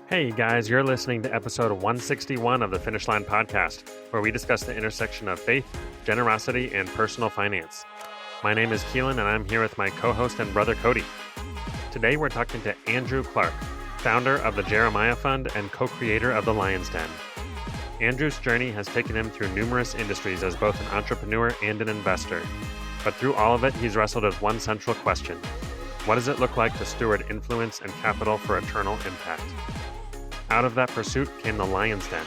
Hey guys, you're listening to episode 161 of the Finish Line podcast, where we discuss the intersection of faith, generosity, and personal finance. My name is Keelan, and I'm here with my co-host and brother Cody. Today we're talking to Andrew Clark, founder of the Jeremiah Fund and co-creator of the Lion's Den. Andrew's journey has taken him through numerous industries as both an entrepreneur and an investor. But through all of it, he's wrestled with one central question. What does it look like to steward influence and capital for eternal impact? Out of that pursuit came the Lion's Den,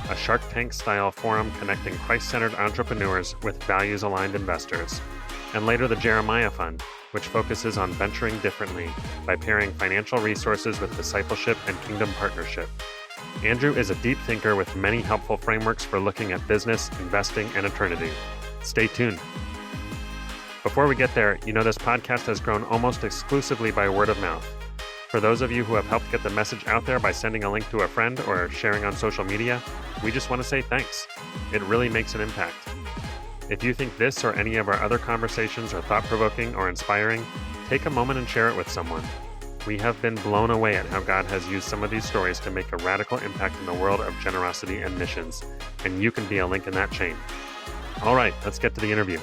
a Shark Tank-style forum connecting Christ-centered entrepreneurs with values-aligned investors, and later the Jeremiah Fund, which focuses on venturing differently by pairing financial resources with discipleship and kingdom partnership. Andrew is a deep thinker with many helpful frameworks for looking at business, investing, and eternity. Stay tuned. Before we get there, you know this podcast has grown almost exclusively by word of mouth. For those of you who have helped get the message out there by sending a link to a friend or sharing on social media, we just want to say thanks. It really makes an impact. If you think this or any of our other conversations are thought-provoking or inspiring, take a moment and share it with someone. We have been blown away at how God has used some of these stories to make a radical impact in the world of generosity and missions, and you can be a link in that chain. All right, let's get to the interview.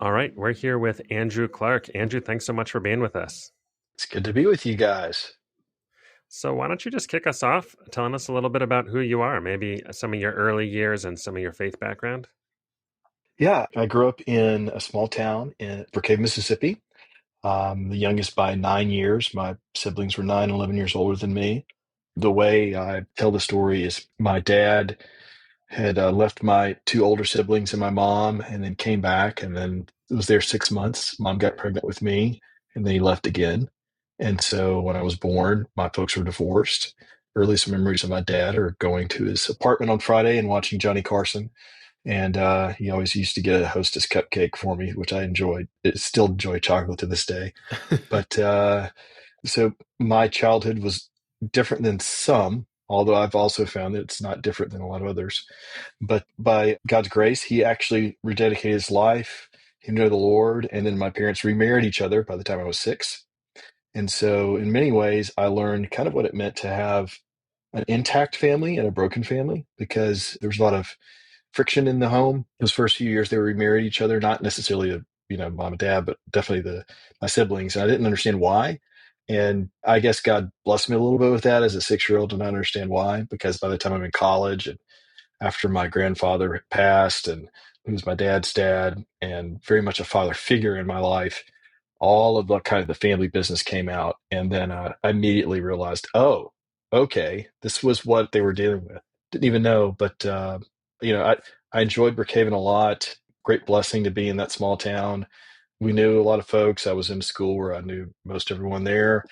All right, we're here with Andrew Clark. Andrew, thanks so much for being with us. It's good to be with you guys. So why don't you just kick us off, telling us a little bit about who you are, maybe some of your early years and some of your faith background? Yeah, I grew up in a small town in Brookhaven, Mississippi. The youngest by 9 years. My siblings were 9, 11 years older than me. The way I tell the story is my dad had left my 2 older siblings and my mom and then came back and then was there 6 months. Mom got pregnant with me and then he left again. And so when I was born, my folks were divorced. Earliest memories of my dad are going to his apartment on Friday and watching Johnny Carson. And he always used to get a Hostess cupcake for me, which I enjoyed. I still enjoy chocolate to this day. But so my childhood was different than some, although I've also found that it's not different than a lot of others. But by God's grace, he actually rededicated his life. He knew the Lord. And then my parents remarried each other by the time I was 6. And so in many ways, I learned kind of what it meant to have an intact family and a broken family, because there was a lot of friction in the home. Those first few years, they were remarried each other, not necessarily mom and dad, but definitely my siblings. And I didn't understand why. And I guess God blessed me a little bit with that as a 6-year-old to not understand why, because by the time I'm in college and after my grandfather had passed, and he was my dad's dad and very much a father figure in my life, all of the kind of the family business came out. And then I immediately realized, oh, okay, this was what they were dealing with. Didn't even know, but I enjoyed Brookhaven a lot. Great blessing to be in that small town. We knew a lot of folks. I was in school where I knew most everyone there.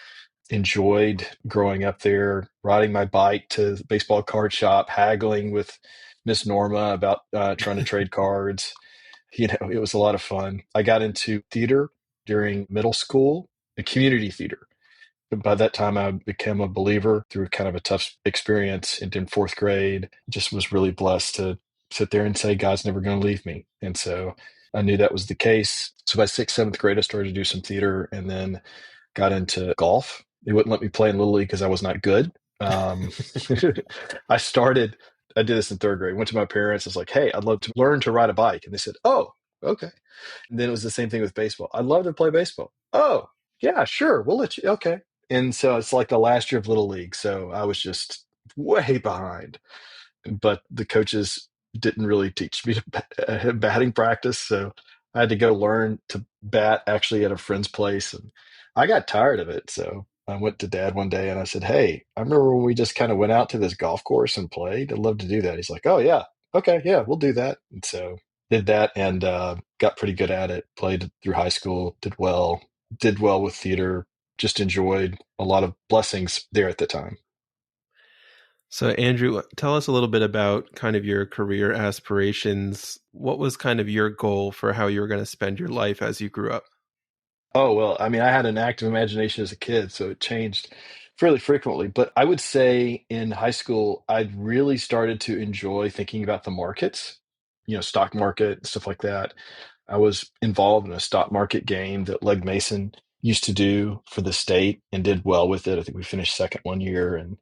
Enjoyed growing up there, riding my bike to the baseball card shop, haggling with Miss Norma about trying to trade cards. It was a lot of fun. I got into theater during middle school, a community theater. By that time, I became a believer through kind of a tough experience in 4th grade. Just was really blessed to sit there and say, God's never going to leave me. And so I knew that was the case. So by 6th, 7th grade, I started to do some theater and then got into golf. They wouldn't let me play in Little League because I was not good. I did this in 3rd grade. Went to my parents. I was like, hey, I'd love to learn to ride a bike. And they said, oh, okay. And then it was the same thing with baseball. I'd love to play baseball. Oh, yeah, sure. We'll let you. Okay. And so it's like the last year of Little League. So I was just way behind. But the coaches didn't really teach me batting practice. So I had to go learn to bat actually at a friend's place. And I got tired of it. So I went to Dad one day and I said, hey, I remember when we just kind of went out to this golf course and played. I'd love to do that. He's like, oh, yeah. Okay. Yeah, we'll do that. And so did that and got pretty good at it. Played through high school, did well with theater. Just enjoyed a lot of blessings there at the time. So Andrew, tell us a little bit about kind of your career aspirations. What was kind of your goal for how you were going to spend your life as you grew up? Oh, well, I mean, I had an active imagination as a kid, so it changed fairly frequently. But I would say in high school, I'd really started to enjoy thinking about the markets, stock market, stuff like that. I was involved in a stock market game that Legg Mason used to do for the state and did well with it. I think we finished second one year, and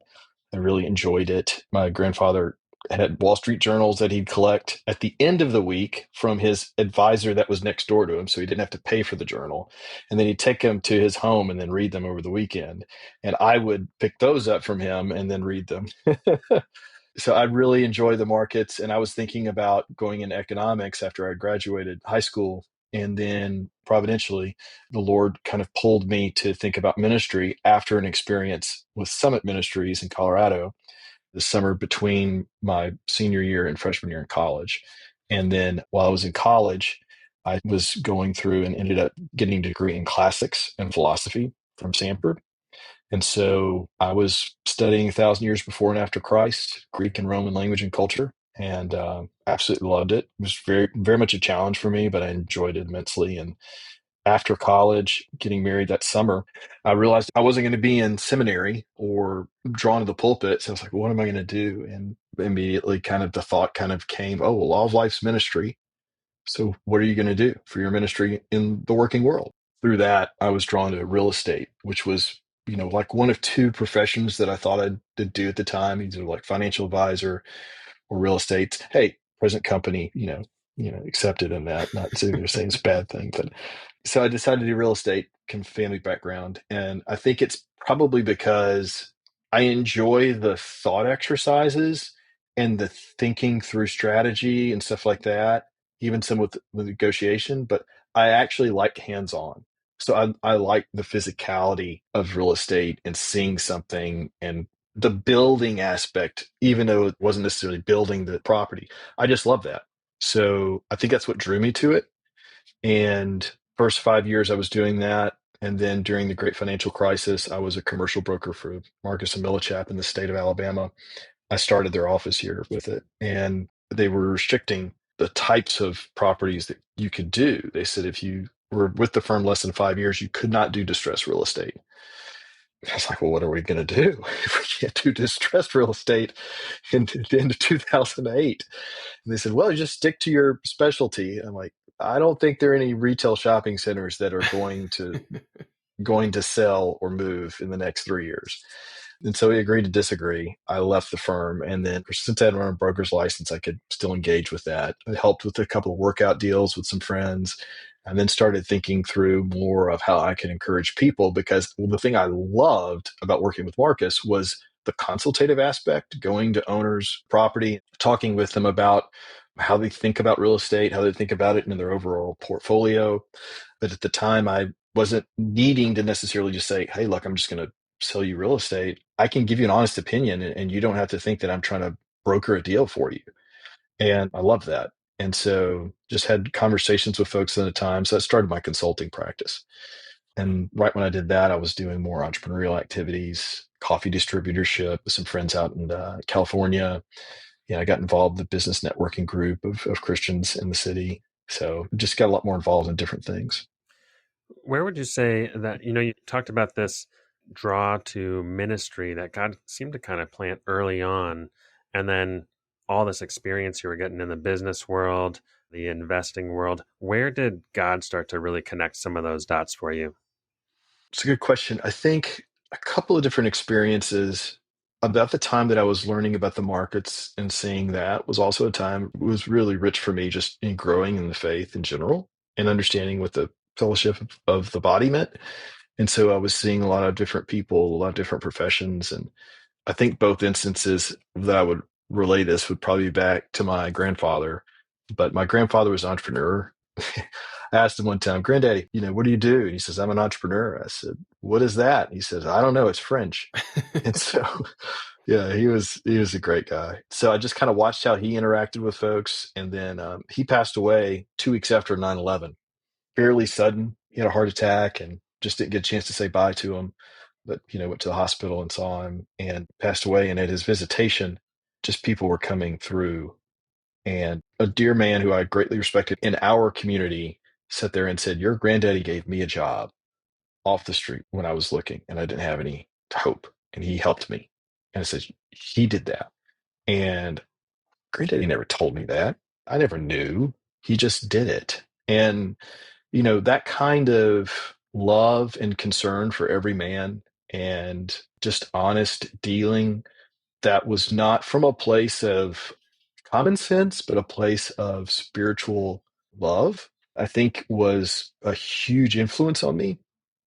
I really enjoyed it. My grandfather had Wall Street journals that he'd collect at the end of the week from his advisor that was next door to him, so he didn't have to pay for the journal. And then he'd take them to his home and then read them over the weekend. And I would pick those up from him and then read them. So I really enjoy the markets. And I was thinking about going into economics after I graduated high school. And then providentially, the Lord kind of pulled me to think about ministry after an experience with Summit Ministries in Colorado the summer between my senior year and freshman year in college. And then while I was in college, I was going through and ended up getting a degree in classics and philosophy from Stanford. And so I was studying 1,000 years before and after Christ, Greek and Roman language and culture, and absolutely loved it. It was very, very much a challenge for me, but I enjoyed it immensely. And after college, getting married that summer, I realized I wasn't going to be in seminary or drawn to the pulpit. So I was like, what am I going to do? And immediately kind of the thought kind of came, oh, well, all of life's ministry. So what are you going to do for your ministry in the working world? Through that, I was drawn to real estate, which was, like one of two professions that I thought I'd do at the time, either like financial advisor or real estate. Hey, present company, accepted in that, not saying they're saying it's a bad thing, but so I decided to do real estate, family background. And I think it's probably because I enjoy the thought exercises and the thinking through strategy and stuff like that, even some with negotiation, but I actually like hands-on. So I like the physicality of real estate and seeing something and the building aspect, even though it wasn't necessarily building the property. I just love that. So I think that's what drew me to it. And first 5 years I was doing that. And then during the great financial crisis, I was a commercial broker for Marcus and Millichap in the state of Alabama. I started their office here with it. And they were restricting the types of properties that you could do. They said if you were with the firm less than 5 years, you could not do distressed real estate. I was like, well, what are we going to do if we can't do distressed real estate in the end of 2008? And they said, well, you just stick to your specialty. I'm like, I don't think there are any retail shopping centers that are going to sell or move in the next 3 years. And so we agreed to disagree. I left the firm. And then since I had run a broker's license, I could still engage with that. I helped with a couple of workout deals with some friends, and then started thinking through more of how I could encourage people, because the thing I loved about working with Marcus was the consultative aspect, going to owners' property, talking with them about how they think about real estate, how they think about it in their overall portfolio. But at the time, I wasn't needing to necessarily just say, hey, look, I'm just going to sell you real estate. I can give you an honest opinion, and you don't have to think that I'm trying to broker a deal for you. And I love that. And so just had conversations with folks at the time. So that started my consulting practice. And right when I did that, I was doing more entrepreneurial activities, coffee distributorship with some friends out in California. I got involved in the business networking group of Christians in the city. So just got a lot more involved in different things. Where would you say that, you talked about this draw to ministry that God seemed to kind of plant early on, and then all this experience you were getting in the business world, the investing world, where did God start to really connect some of those dots for you? It's a good question. I think a couple of different experiences about the time that I was learning about the markets and seeing that was also a time it was really rich for me just in growing in the faith in general and understanding what the fellowship of the body meant. And so I was seeing a lot of different people, a lot of different professions. And I think both instances that I would relay this would probably be back to my grandfather. But my grandfather was an entrepreneur. I asked him one time, Granddaddy, what do you do? And he says, I'm an entrepreneur. I said, what is that? And he says, I don't know. It's French. And so, yeah, he was a great guy. So I just kind of watched how he interacted with folks. And then he passed away 2 weeks after 9/11, fairly sudden. He had a heart attack and just didn't get a chance to say bye to him. But, went to the hospital and saw him and passed away. And at his visitation, just people were coming through. And a dear man who I greatly respected in our community sat there and said, your granddaddy gave me a job off the street when I was looking and I didn't have any hope. And he helped me. And I said, he did that. And granddaddy never told me that. I never knew. He just did it. And, that kind of love and concern for every man and just honest dealing that was not from a place of common sense, but a place of spiritual love, I think was a huge influence on me.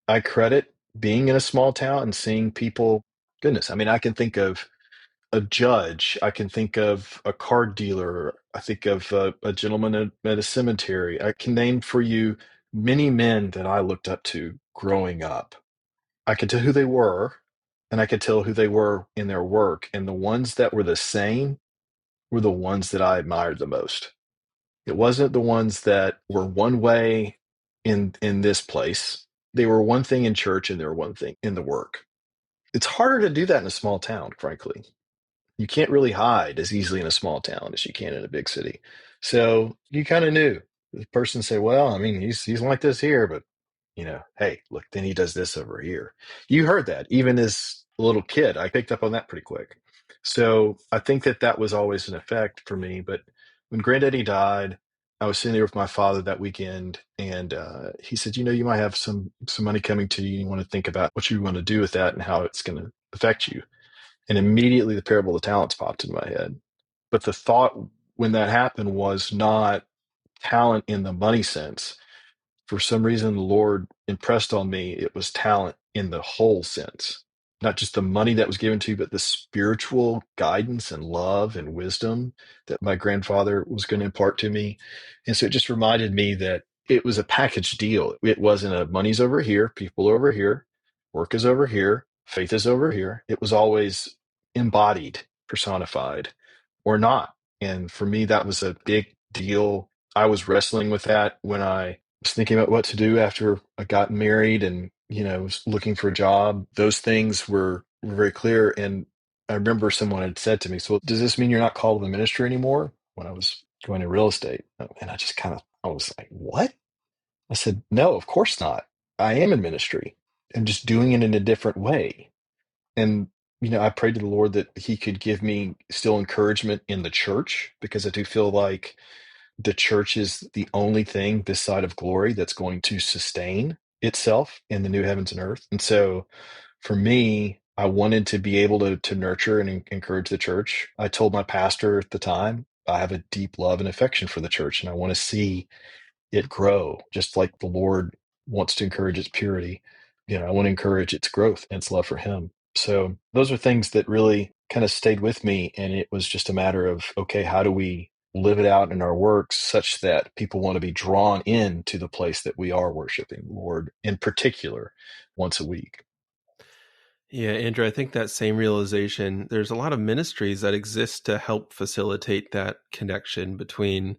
I credit being in a small town and seeing people, goodness, I mean, I can think of a judge, I can think of a card dealer, I think of a gentleman at a cemetery. I can name for you many men that I looked up to growing up. I could tell who they were, and I could tell who they were in their work. And the ones that were the same were the ones that I admired the most. It wasn't the ones that were one way in this place. They were one thing in church and they were one thing in the work. It's harder to do that in a small town, frankly. You can't really hide as easily in a small town as you can in a big city. So you kind of knew the person say, well, I mean, he's like this here, but hey, look, then he does this over here. You heard that even as a little kid. I picked up on that pretty quick. So I think that was always an effect for me. But when Granddaddy died, I was sitting there with my father that weekend, and he said, you might have some money coming to you. You want to think about what you want to do with that and how it's going to affect you. And immediately the parable of the talents popped into my head. But the thought when that happened was not talent in the money sense. For some reason, the Lord impressed on me it was talent in the whole sense, not just the money that was given to you, but the spiritual guidance and love and wisdom that my grandfather was going to impart to me. And so it just reminded me that it was a package deal. It wasn't a money's over here, people over here, work is over here, faith is over here. It was always embodied, personified, or not. And for me, that was a big deal. I was wrestling with that when I was thinking about what to do after I got married and, was looking for a job. Those things were very clear. And I remember someone had said to me, so does this mean you're not called to the ministry anymore? When I was going to real estate. And I was like, what? I said, no, of course not. I am in ministry. I'm just doing it in a different way. And, I prayed to the Lord that he could give me still encouragement in the church, because I do feel like the church is the only thing this side of glory that's going to sustain itself in the new heavens and earth. And so for me, I wanted to be able to nurture and encourage the church. I told my pastor at the time, I have a deep love and affection for the church, and I want to see it grow just like the Lord wants to encourage its purity. I want to encourage its growth and its love for him. So those are things that really kind of stayed with me. And it was just a matter of, okay, how do we live it out in our works such that people want to be drawn into the place that we are worshiping the Lord in particular once a week? Yeah, Andrew, I think that same realization, there's a lot of ministries that exist to help facilitate that connection between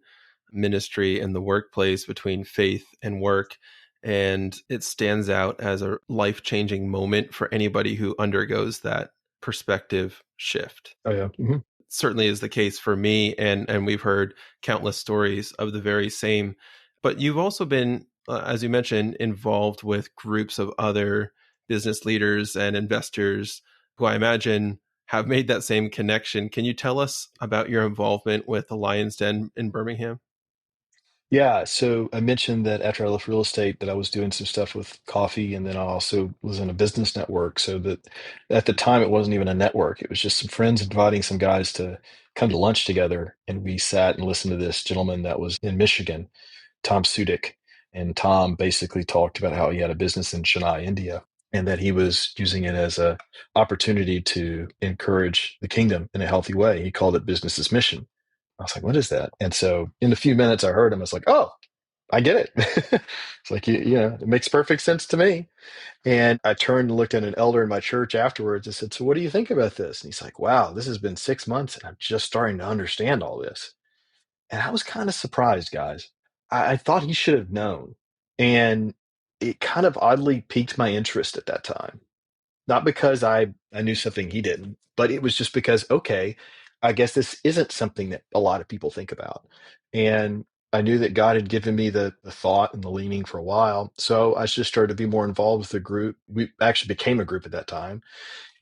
ministry and the workplace, between faith and work. And it stands out as a life-changing moment for anybody who undergoes that perspective shift. Oh, yeah. Mm-hmm. Certainly is the case for me, and we've heard countless stories of the very same. But you've also been, as you mentioned, involved with groups of other business leaders and investors who I imagine have made that same connection. Can you tell us about your involvement with the Lion's Den in Birmingham? Yeah, so I mentioned that after I left real estate that I was doing some stuff with coffee, and then I also was in a business network. So that at the time it wasn't even a network. It was just some friends inviting some guys to come to lunch together. And we sat and listened to this gentleman that was in Michigan, Tom Sudik. And Tom basically talked about how he had a business in Chennai, India, and that he was using it as a opportunity to encourage the kingdom in a healthy way. He called it business as mission. I was like, what is that? And so in a few minutes I heard him, I was like, oh, I get it. It's like, it makes perfect sense to me. And I turned and looked at an elder in my church afterwards and said, so what do you think about this? And he's like, wow, this has been 6 months and I'm just starting to understand all this. And I was kind of surprised, guys. I thought he should have known. And it kind of oddly piqued my interest at that time. Not because I knew something he didn't, but it was just because, okay, I guess this isn't something that a lot of people think about. And I knew that God had given me the thought and the leaning for a while. So I just started to be more involved with the group. We actually became a group at that time.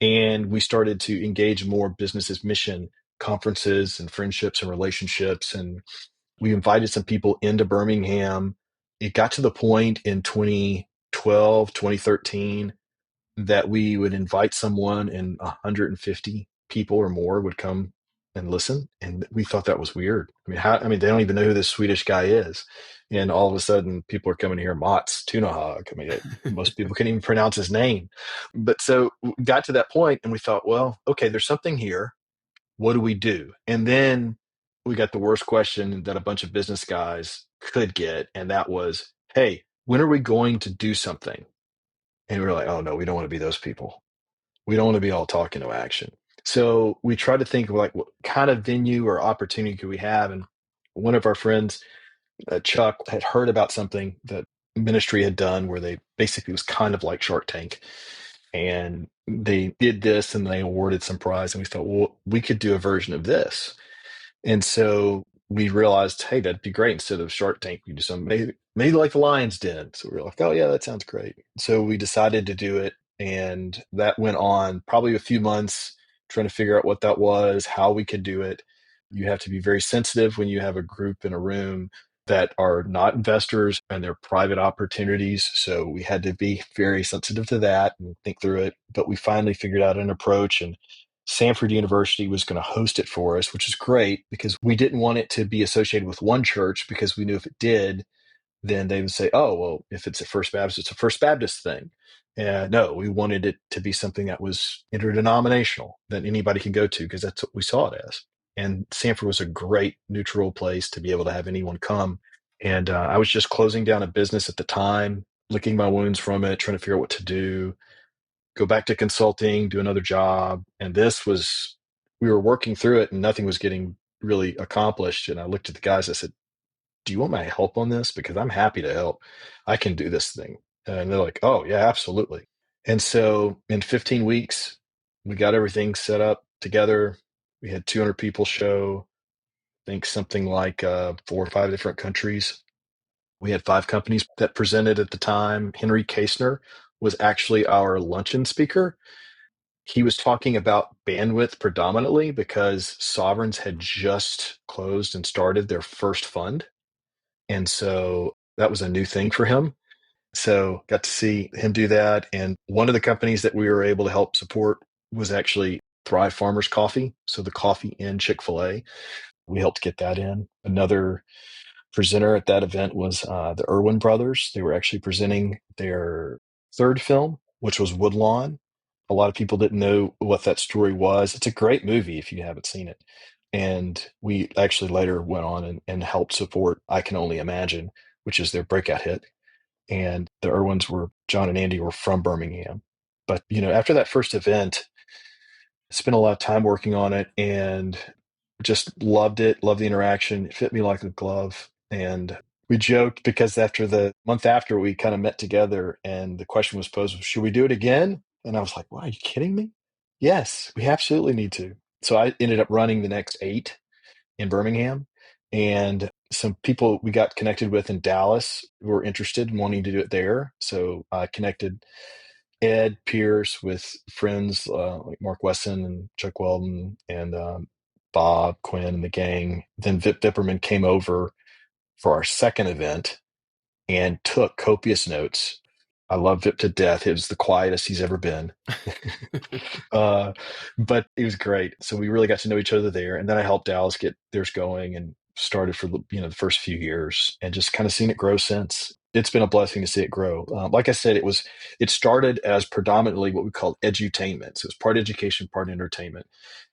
And we started to engage more business as mission conferences and friendships and relationships. And we invited some people into Birmingham it got to the point in 2012, 2013 that we would invite someone and 150 people or more would come and listen. And we thought that was weird. I mean, they don't even know who this Swedish guy is. And all of a sudden people are coming here, Mats Tunahag. I mean, most people can't even pronounce his name. But so we got to that point and we thought, well, okay, there's something here. What do we do? And then we got the worst question that a bunch of business guys could get. And that was, hey, when are we going to do something? And we were like, oh no, we don't want to be those people. We don't want to be all talk, no action. So we tried to think of like what kind of venue or opportunity could we have? And one of our friends, Chuck, had heard about something that ministry had done where they basically was kind of like Shark Tank. And they did this and they awarded some prize. And we thought, well, we could do a version of this. And so we realized, hey, that'd be great. Instead of Shark Tank, we do something maybe like the Lion's Den. So we were like, oh yeah, that sounds great. So we decided to do it. And that went on probably a few months trying to figure out what that was, how we could do it. You have to be very sensitive when you have a group in a room that are not investors and they're private opportunities. So we had to be very sensitive to that and think through it. But we finally figured out an approach, and Samford University was going to host it for us, which is great because we didn't want it to be associated with one church, because we knew if it did, then they would say, oh, well, if it's a First Baptist, it's a First Baptist thing. And no, we wanted it to be something that was interdenominational that anybody could go to, because that's what we saw it as. And Samford was a great neutral place to be able to have anyone come. And I was just closing down a business at the time, licking my wounds from it, trying to figure out what to do, go back to consulting, do another job. And we were working through it and nothing was getting really accomplished. And I looked at the guys, I said, do you want my help on this? Because I'm happy to help. I can do this thing. And they're like, oh yeah, absolutely. And so in 15 weeks, we got everything set up together. We had 200 people show, I think something like 4 or 5 different countries. We had 5 companies that presented at the time. Henry Kasner was actually our luncheon speaker. He was talking about bandwidth predominantly because sovereigns had just closed and started their first fund. And so that was a new thing for him. So got to see him do that. And one of the companies that we were able to help support was actually Thrive Farmers Coffee. So the coffee in Chick-fil-A, we helped get that in. Another presenter at that event was the Irwin brothers. They were actually presenting their 3rd film, which was Woodlawn. A lot of people didn't know what that story was. It's a great movie if you haven't seen it. And we actually later went on and helped support I Can Only Imagine, which is their breakout hit. And the Irwins John and Andy were from Birmingham. But, after that first event, I spent a lot of time working on it and just loved it, loved the interaction. It fit me like a glove. And we joked because after the month after, we kind of met together and the question was posed, should we do it again? And I was like, wow, are you kidding me? Yes, we absolutely need to. So I ended up running the next 8 in Birmingham. And some people we got connected with in Dallas were interested in wanting to do it there. So I connected Ed Pierce with friends like Mark Wesson and Chuck Weldon and Bob Quinn and the gang. Then Vip Vipperman came over for our second event and took copious notes. I love Vip to death. It was the quietest he's ever been. But it was great. So we really got to know each other there. And then I helped Dallas get theirs going and started for the first few years and just kind of seen it grow since. It's been a blessing to see it grow. Like I said, it started as predominantly what we call edutainment. So it was part education, part entertainment.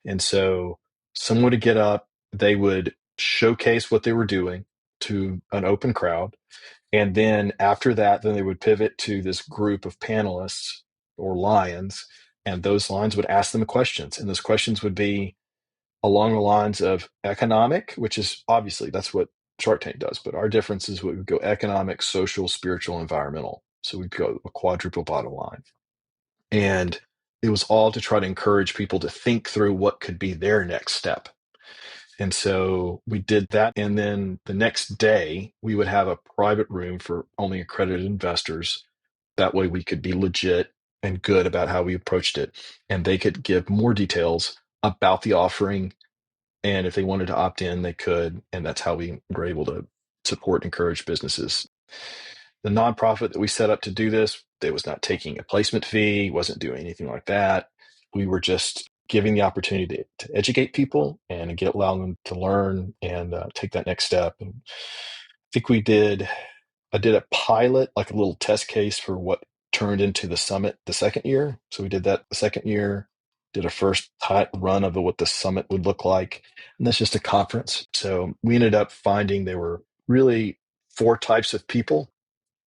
And so someone would get up, they would showcase what they were doing to an open crowd. And then after that, then they would pivot to this group of panelists or lions, and those lions would ask them questions. And those questions would be along the lines of economic, which is obviously that's what Shark Tank does, but our difference is we would go economic, social, spiritual, environmental. So we'd go a quadruple bottom line. And it was all to try to encourage people to think through what could be their next step. And so we did that. And then the next day, we would have a private room for only accredited investors. That way we could be legit and good about how we approached it. And they could give more details about the offering. And if they wanted to opt in, they could. And that's how we were able to support and encourage businesses The nonprofit that we set up to do this, it was not taking a placement fee, wasn't doing anything like that. We were just giving the opportunity to educate people and allow them to learn and take that next step. And I think I did a pilot, like a little test case for what turned into the summit the second year. So we did that the second year, did a first run of what the summit would look like. And that's just a conference. So we ended up finding there were really four types of people: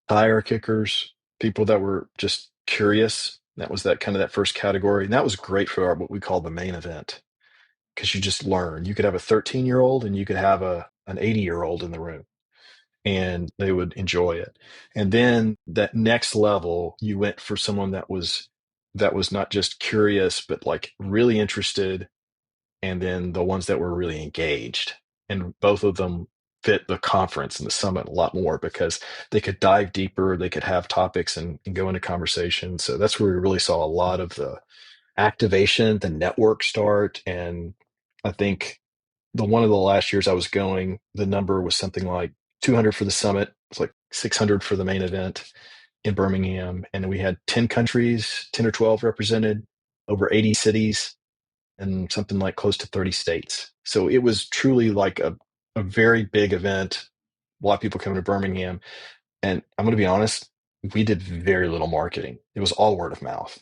tire kickers, people that were just curious. That was that first category. And that was great for what we call the main event, because you just learn. You could have a 13-year-old and you could have an 80-year-old in the room, and they would enjoy it. And then that next level, you went for someone that was not just curious, but like really interested, and then the ones that were really engaged. And both of them fit the conference and the summit a lot more because they could dive deeper, they could have topics and go into conversation. So that's where we really saw a lot of the activation, the network start. And I think one of the last years I was going, the number was something like 200 for the summit. It's like 600 for the main event in Birmingham. And we had 10 countries, 10 or 12 represented, over 80 cities, and something like close to 30 states. So it was truly like a very big event. A lot of people coming to Birmingham. And I'm going to be honest, we did very little marketing. It was all word of mouth.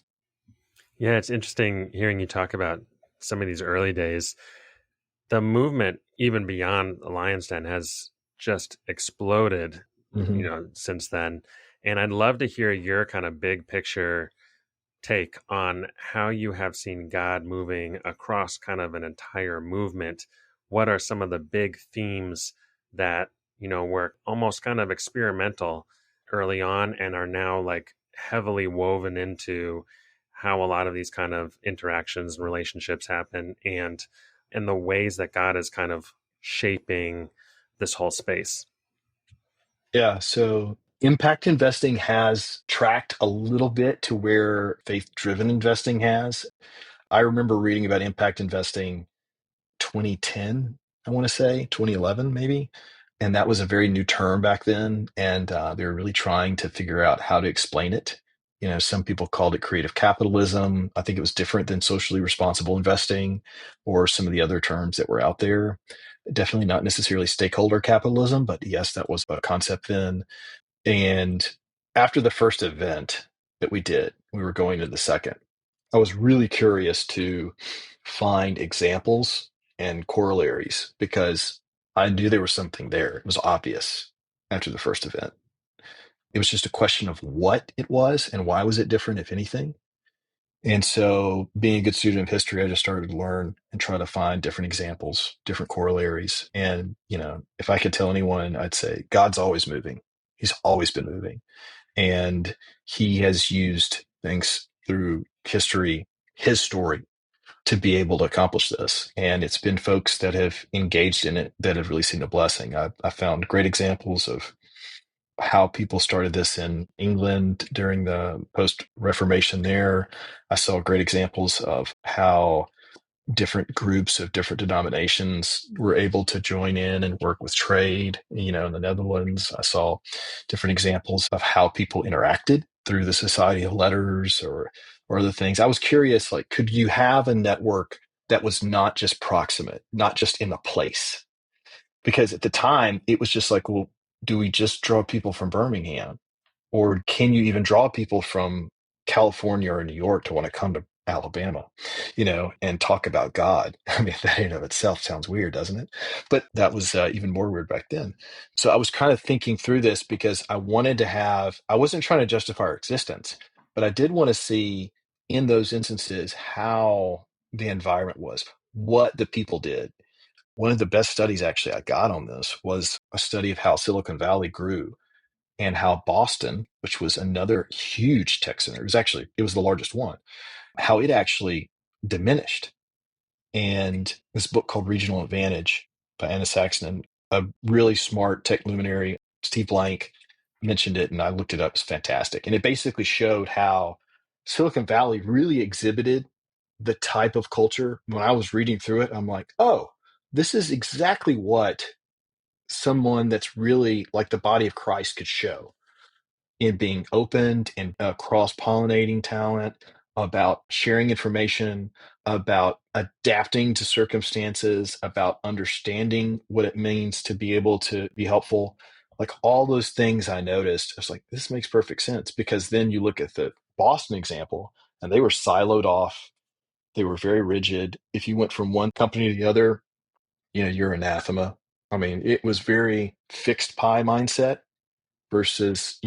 Yeah, it's interesting hearing you talk about some of these early days. The movement, even beyond the Lion's Den, has just exploded, since then. And I'd love to hear your kind of big picture take on how you have seen God moving across kind of an entire movement. What are some of the big themes that, were almost kind of experimental early on and are now like heavily woven into how a lot of these kind of interactions and relationships happen, and the ways that God is kind of shaping this whole space? Yeah. So impact investing has tracked a little bit to where faith driven investing has. I remember reading about impact investing 2010, I want to say 2011, maybe. And that was a very new term back then. And they were really trying to figure out how to explain it. Some people called it creative capitalism. I think it was different than socially responsible investing or some of the other terms that were out there. Definitely not necessarily stakeholder capitalism, but yes, that was a concept then. And after the first event that we did, we were going to the second. I was really curious to find examples and corollaries because I knew there was something there. It was obvious after the first event. It was just a question of what it was and why was it different, if anything. And so, being a good student of history, I just started to learn and try to find different examples, different corollaries. And, if I could tell anyone, I'd say God's always moving. He's always been moving. And he has used things through history, his story, to be able to accomplish this. And it's been folks that have engaged in it that have really seen a blessing. I found great examples of how people started this in England during the post-Reformation there. I saw great examples of how different groups of different denominations were able to join in and work with trade. In the Netherlands, I saw different examples of how people interacted through the Society of Letters or other things. I was curious, like, could you have a network that was not just proximate, not just in a place? Because at the time, it was just like, well, do we just draw people from Birmingham? Or can you even draw people from California or New York to want to come to Alabama, and talk about God? I mean, that in and of itself sounds weird, doesn't it? But that was even more weird back then. So I was kind of thinking through this because I wasn't trying to justify our existence, but I did want to see in those instances how the environment was, what the people did. One of the best studies actually I got on this was a study of how Silicon Valley grew and how Boston, which was another huge tech center, it was the largest one, how it actually diminished. And this book called Regional Advantage by Anna Saxon, a really smart tech luminary, Steve Blank, mentioned it, and I looked it up. It's fantastic. And it basically showed how Silicon Valley really exhibited the type of culture. When I was reading through it, I'm like, oh, this is exactly what someone that's really like the body of Christ could show in being opened and cross-pollinating talent, about sharing information, about adapting to circumstances, about understanding what it means to be able to be helpful. Like all those things I noticed, I was like, this makes perfect sense, because then you look at the Boston example and they were siloed off. They were very rigid. If you went from one company to the other, you're anathema. I mean, it was very fixed pie mindset versus,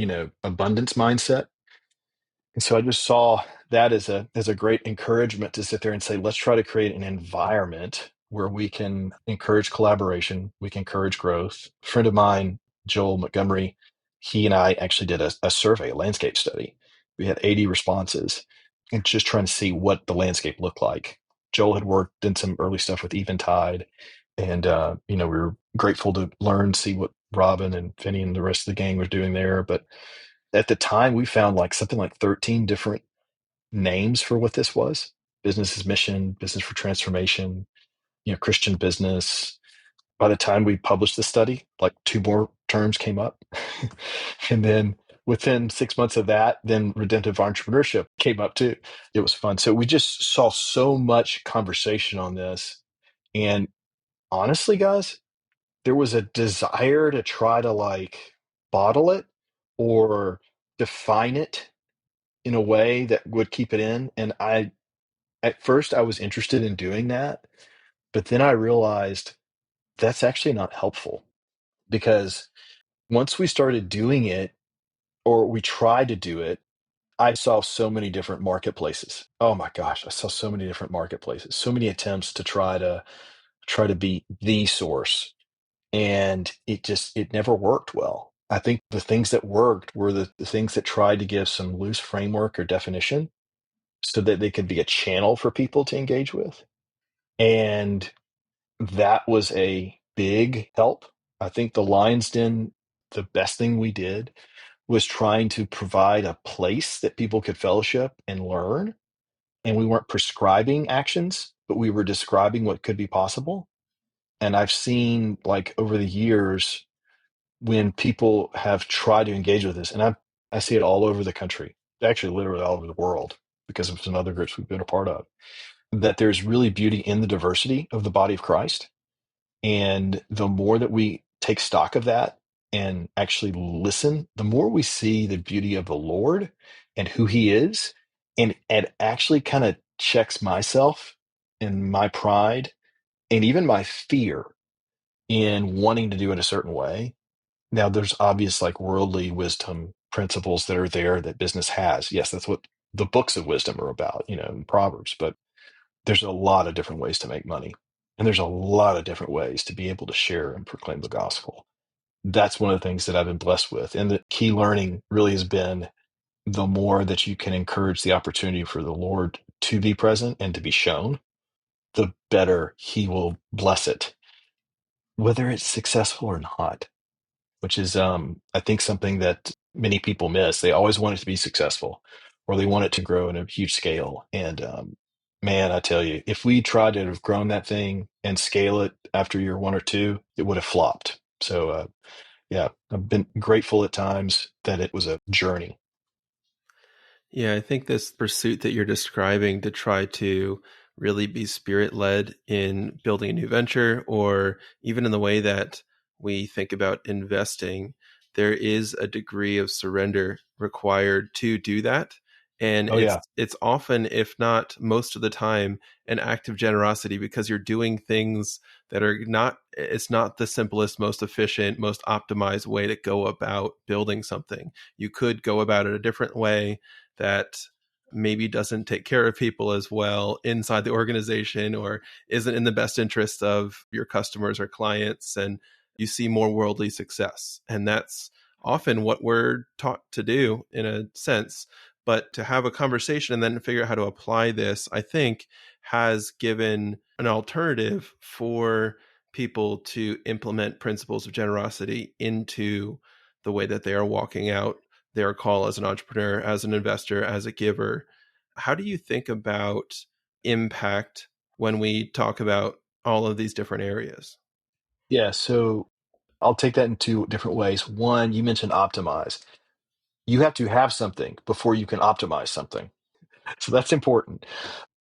abundance mindset. And so I just saw that as a great encouragement to sit there and say, let's try to create an environment where we can encourage collaboration, we can encourage growth. A friend of mine, Joel Montgomery, he and I actually did a survey, a landscape study. We had 80 responses and just trying to see what the landscape looked like. Joel had worked in some early stuff with Eventide, and we were grateful to learn, see what Robin and Finney and the rest of the gang was doing there. But at the time, we found like something like 13 different names for what this was: business as mission, business for transformation, Christian business. By the time we published the study, like two more terms came up. And then within 6 months of that, then redemptive entrepreneurship came up too. It was fun. So we just saw so much conversation on this. And honestly, guys, there was a desire to try to like bottle it or define it in a way that would keep it in. And at first I was interested in doing that, but then I realized that's actually not helpful, because once we started doing it, or we tried to do it, I saw so many different marketplaces. Oh my gosh, I saw so many different marketplaces, so many attempts to try to be the source. And it never worked well. I think the things that worked were the things that tried to give some loose framework or definition so that they could be a channel for people to engage with. And that was a big help. I think the Lion's Den, the best thing we did was trying to provide a place that people could fellowship and learn. And we weren't prescribing actions, but we were describing what could be possible. And I've seen, like, over the years, when people have tried to engage with this, and I see it all over the country, actually literally all over the world, because of some other groups we've been a part of, that there's really beauty in the diversity of the body of Christ. And the more that we take stock of that and actually listen, the more we see the beauty of the Lord and who he is. And it actually kind of checks myself and my pride and even my fear in wanting to do it a certain way. Now, there's obvious like worldly wisdom principles that are there that business has. Yes, that's what the books of wisdom are about, in Proverbs. But there's a lot of different ways to make money. And there's a lot of different ways to be able to share and proclaim the gospel. That's one of the things that I've been blessed with. And the key learning really has been, the more that you can encourage the opportunity for the Lord to be present and to be shown, the better he will bless it, whether it's successful or not, which is, I think, something that many people miss. They always want it to be successful, or they want it to grow in a huge scale. And man, I tell you, if we tried to have grown that thing and scale it after year one or two, it would have flopped. So yeah, I've been grateful at times that it was a journey. Yeah, I think this pursuit that you're describing, to try to really be spirit-led in building a new venture, or even in the way that we think about investing, there is a degree of surrender required to do that. And Oh yeah. it's often, if not most of the time, an act of generosity, because you're doing things that are not, it's not the simplest, most efficient, most optimized way to go about building something. You could go about it a different way that maybe doesn't take care of people as well inside the organization, or isn't in the best interest of your customers or clients, and you see more worldly success. And that's often what we're taught to do, in a sense. But to have a conversation and then figure out how to apply this, I think, has given an alternative for people to implement principles of generosity into the way that they are walking out their call as an entrepreneur, as an investor, as a giver. How do you think about impact when we talk about all of these different areas? Yeah. So I'll take that in two different ways. One, you mentioned optimize. You have to have something before you can optimize something. So that's important.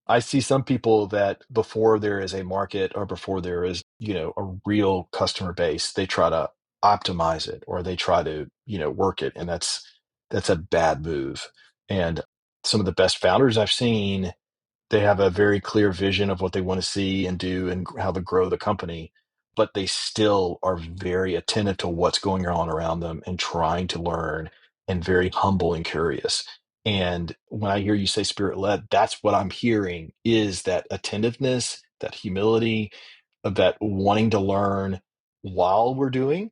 I see some people that before there is a market or before there is, a real customer base, they try to optimize it or they try to, work it. And that's a bad move. And some of the best founders I've seen, they have a very clear vision of what they want to see and do and how to grow the company, but they still are very attentive to what's going on around them and trying to learn and very humble and curious. And when I hear you say spirit led, that's what I'm hearing is that attentiveness, that humility, of that wanting to learn while we're doing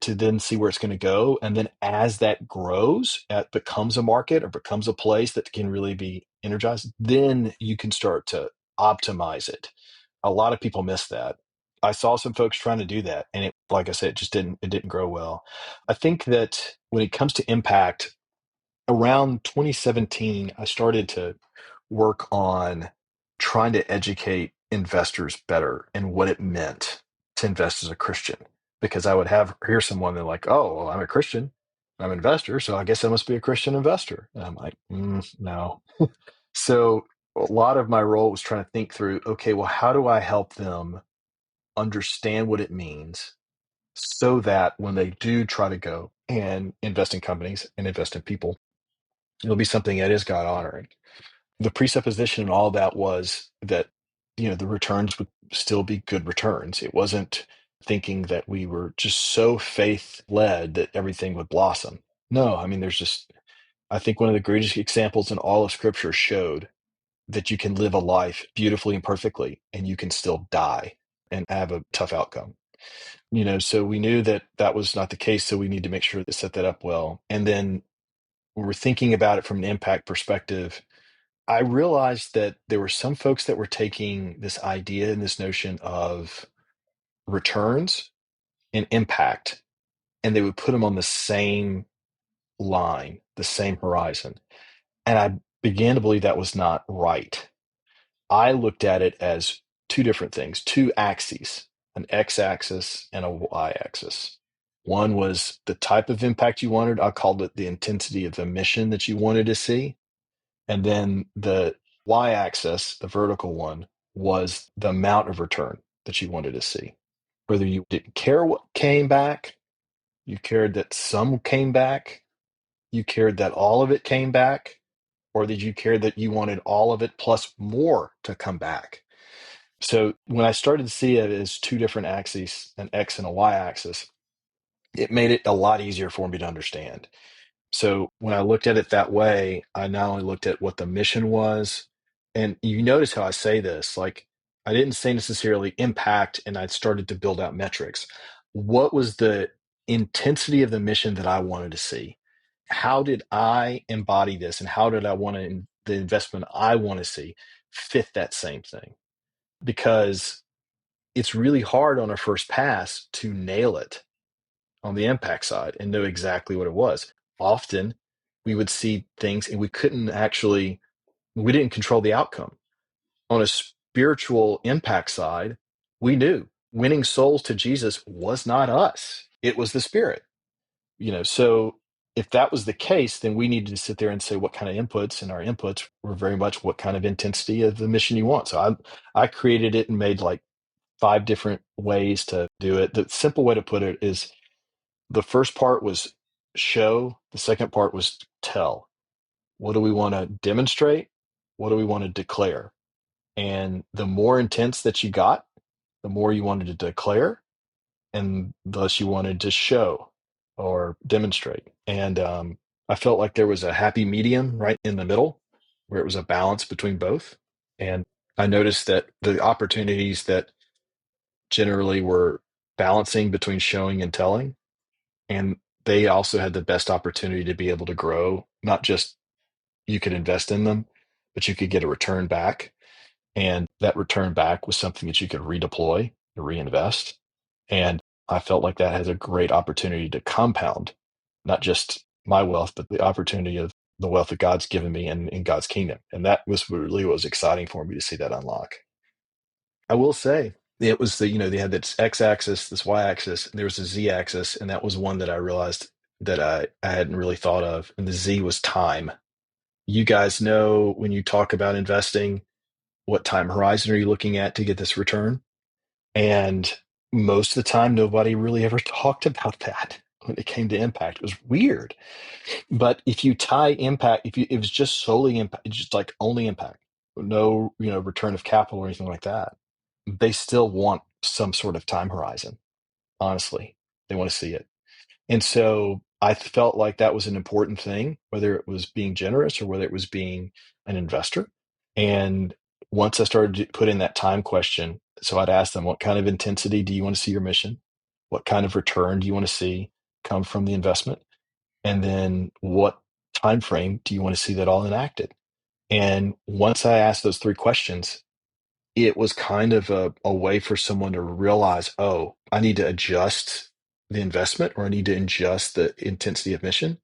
to then see where it's going to go. And then as that grows, it becomes a market or becomes a place that can really be energized, then you can start to optimize it. A lot of people miss that. I saw some folks trying to do that, and like I said, it didn't grow well. I think that when it comes to impact, around 2017, I started to work on trying to educate investors better and what it meant to invest as a Christian. Because I would hear someone, they're like, "Oh, well, I'm a Christian, I'm an investor, so I guess I must be a Christian investor." And I'm like, no. So a lot of my role was trying to think through, okay, well, how do I help them understand what it means so that when they do try to go and invest in companies and invest in people, it'll be something that is God honoring. The presupposition and all that was that, the returns would still be good returns. It wasn't thinking that we were just so faith led that everything would blossom. No, I mean, I think one of the greatest examples in all of scripture showed that you can live a life beautifully and perfectly and you can still die and have a tough outcome. So we knew that that was not the case. So we need to make sure to set that up well. And then when we're thinking about it from an impact perspective, I realized that there were some folks that were taking this idea and this notion of returns and impact, and they would put them on the same line, the same horizon. And I began to believe that was not right. I looked at it as two different things, two axes, an x-axis and a y-axis. One was the type of impact you wanted. I called it the intensity of the mission that you wanted to see. And then the y-axis, the vertical one, was the amount of return that you wanted to see. Whether you didn't care what came back, you cared that some came back, you cared that all of it came back, or that you cared that you wanted all of it plus more to come back. So when I started to see it as two different axes, an X and a Y axis, it made it a lot easier for me to understand. So when I looked at it that way, I not only looked at what the mission was, and you notice how I say this, like I didn't say necessarily impact, and I started to build out metrics. What was the intensity of the mission that I wanted to see? How did I embody this, and how did I want to, the investment I want to see fit that same thing? Because it's really hard on a first pass to nail it on the impact side and know exactly what it was. Often we would see things and we didn't control the outcome. On a spiritual impact side, we knew winning souls to Jesus was not us. It was the Spirit. So if that was the case, then we needed to sit there and say what kind of inputs, and our inputs were very much what kind of intensity of the mission you want. So I created it and made like 5 different ways to do it. The simple way to put it is the first part was show. The second part was tell. What do we want to demonstrate? What do we want to declare? And the more intense that you got, the more you wanted to declare, and the less you wanted to show or demonstrate. And I felt like there was a happy medium right in the middle where it was a balance between both. And I noticed that the opportunities that generally were balancing between showing and telling, and they also had the best opportunity to be able to grow. Not just you could invest in them, but you could get a return back. And that return back was something that you could redeploy, reinvest. And I felt like that has a great opportunity to compound, not just my wealth, but the opportunity of the wealth that God's given me in God's kingdom. And that was really what was exciting for me to see that unlock. I will say, It was they had this x-axis, this y-axis, and there was a z-axis, and that was one that I realized that I hadn't really thought of. And the z was time. You guys know when you talk about investing, what time horizon are you looking at to get this return? And most of the time, nobody really ever talked about that when it came to impact. It was weird. But if you tie impact, if it was just solely impact, just like only impact, no, return of capital or anything like that, they still want some sort of time horizon. Honestly, they want to see it. And so I felt like that was an important thing, whether it was being generous or whether it was being an investor. And once I started to put in that time question, so I'd ask them, what kind of intensity do you want to see your mission? What kind of return do you want to see come from the investment? And then what time frame do you want to see that all enacted? And once I asked those three questions, it was kind of a way for someone to realize, oh, I need to adjust the investment or I need to adjust the intensity of mission.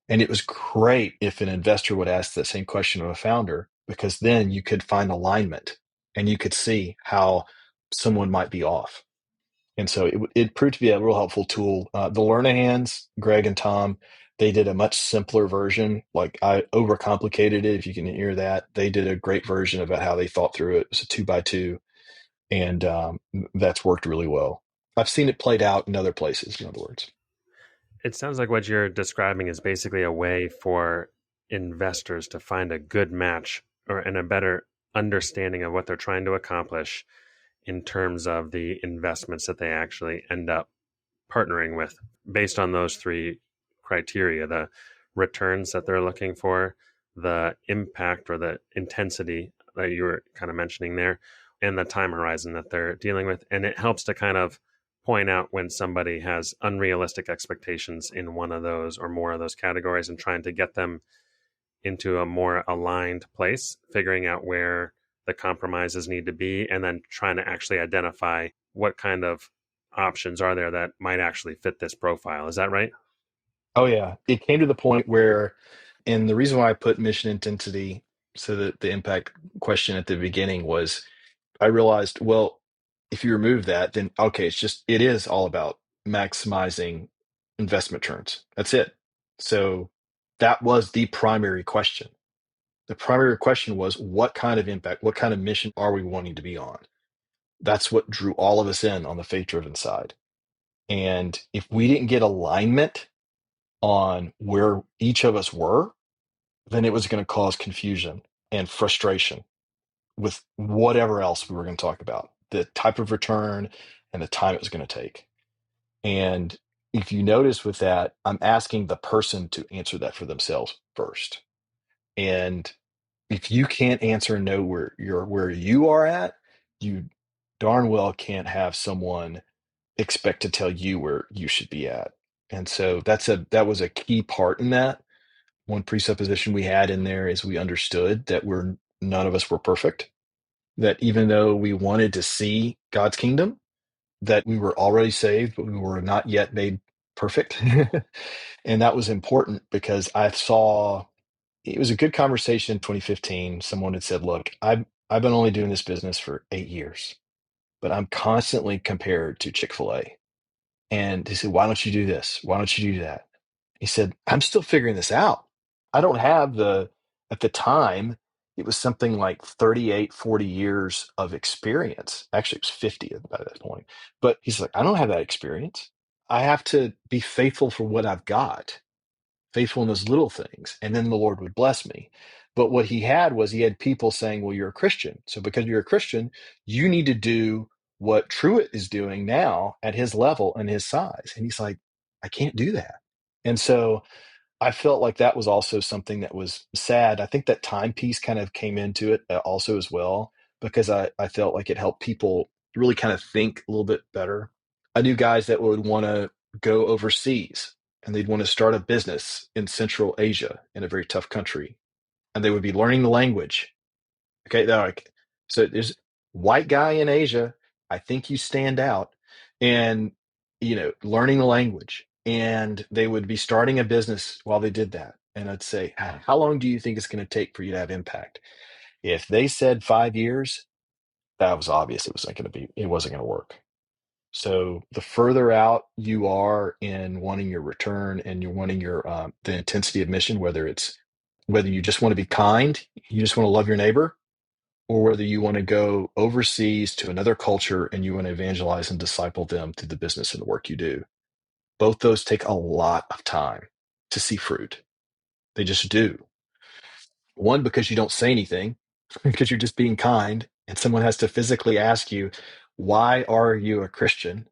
And it was great if an investor would ask the same question of a founder, because then you could find alignment and you could see how someone might be off. And so it proved to be a real helpful tool. The Learnahands, Greg and Tom, they did a much simpler version. Like I overcomplicated it, if you can hear that. They did a great version about how they thought through it. It was a 2x2, and that's worked really well. I've seen it played out in other places, in other words. It sounds like what you're describing is basically a way for investors to find a good match and a better understanding of what they're trying to accomplish in terms of the investments that they actually end up partnering with based on those three criteria: the returns that they're looking for, the impact or the intensity that you were kind of mentioning there, and the time horizon that they're dealing with. And it helps to kind of point out when somebody has unrealistic expectations in one of those or more of those categories and trying to get them into a more aligned place, figuring out where the compromises need to be, and then trying to actually identify what kind of options are there that might actually fit this profile. Is that right? Oh, yeah. It came to the point where, and the reason why I put mission intensity, so that the impact question at the beginning was, I realized, well, if you remove that, then okay, it is all about maximizing investment returns. That's it. So that was the primary question. The primary question was, what kind of impact, what kind of mission are we wanting to be on? That's what drew all of us in on the faith driven side. And if we didn't get alignment on where each of us were, then it was going to cause confusion and frustration with whatever else we were going to talk about, the type of return and the time it was going to take. And if you notice with that, I'm asking the person to answer that for themselves first. And if you can't answer and know where you are at, you darn well can't have someone expect to tell you where you should be at. And so that was a key part in that. One presupposition we had in there is we understood that none of us were perfect, that even though we wanted to see God's kingdom, that we were already saved, but we were not yet made perfect. And that was important because I saw it was a good conversation in 2015. Someone had said, look, I've been only doing this business for 8 years, but I'm constantly compared to Chick-fil-A. And he said, why don't you do this? Why don't you do that? He said, I'm still figuring this out. I don't have at the time, it was something like 38, 40 years of experience. Actually, it was 50 by that point. But he's like, I don't have that experience. I have to be faithful for what I've got, faithful in those little things, and then the Lord would bless me. But what he had people saying, well, you're a Christian. So because you're a Christian, you need to do what Truett is doing now at his level and his size. And he's like, I can't do that. And so I felt like that was also something that was sad. I think that timepiece kind of came into it also as well, because I felt like it helped people really kind of think a little bit better. I knew guys that would want to go overseas and they'd want to start a business in Central Asia in a very tough country, and they would be learning the language. Okay, they're like, so there's white guy in Asia. I think you stand out, and learning the language, and they would be starting a business while they did that. And I'd say, how long do you think it's going to take for you to have impact? If they said 5 years, that was obvious it wasn't going to work. So the further out you are in wanting your return and you're wanting your the intensity of mission, whether you just want to be kind, you just want to love your neighbor, or whether you want to go overseas to another culture and you want to evangelize and disciple them through the business and the work you do. Both those take a lot of time to see fruit. They just do. One, because you don't say anything, because you're just being kind, and someone has to physically ask you, why are you a Christian?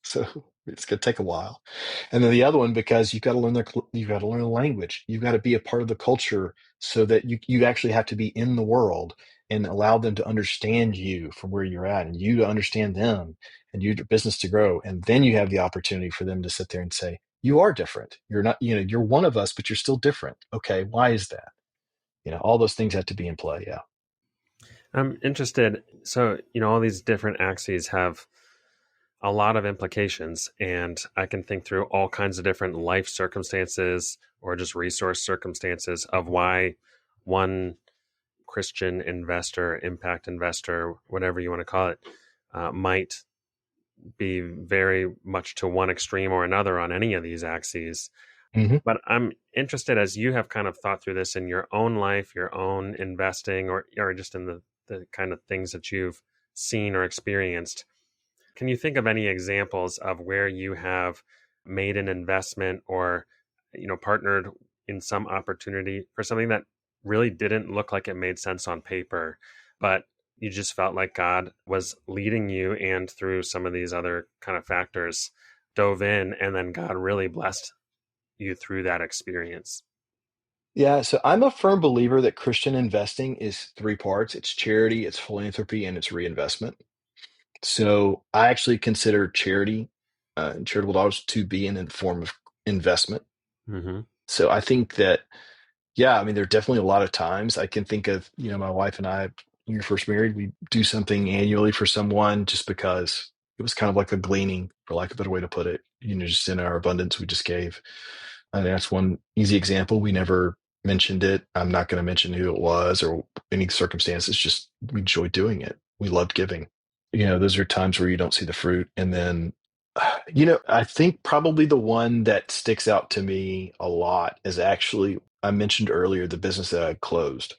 So it's going to take a while. And then the other one, because you've got to learn the language. You've got to be a part of the culture so that you actually have to be in the world and allow them to understand you from where you're at and you to understand them and your business to grow. And then you have the opportunity for them to sit there and say, you are different. You're not, you're one of us, but you're still different. Okay. Why is that? All those things have to be in play. Yeah. I'm interested. So, all these different axes have a lot of implications, and I can think through all kinds of different life circumstances or just resource circumstances of why one Christian investor, impact investor, whatever you want to call it, might be very much to one extreme or another on any of these axes. Mm-hmm. But I'm interested, as you have kind of thought through this in your own life, your own investing, or just in the kind of things that you've seen or experienced. Can you think of any examples of where you have made an investment or, partnered in some opportunity for something that really didn't look like it made sense on paper, but you just felt like God was leading you, and through some of these other kind of factors dove in, and then God really blessed you through that experience? Yeah, so I'm a firm believer that Christian investing is three parts. It's charity, it's philanthropy, and it's reinvestment. So I actually consider charity and charitable dollars to be in a form of investment. Mm-hmm. So I think that, yeah, I mean, there are definitely a lot of times I can think of, my wife and I, when we were first married, we do something annually for someone just because it was kind of like a gleaning, for lack of a better way to put it. Just in our abundance, we just gave. And that's one easy example. We never mentioned it. I'm not going to mention who it was or any circumstances. Just we enjoyed doing it. We loved giving. Those are times where you don't see the fruit. And then, I think probably the one that sticks out to me a lot is actually, I mentioned earlier, the business that I had closed.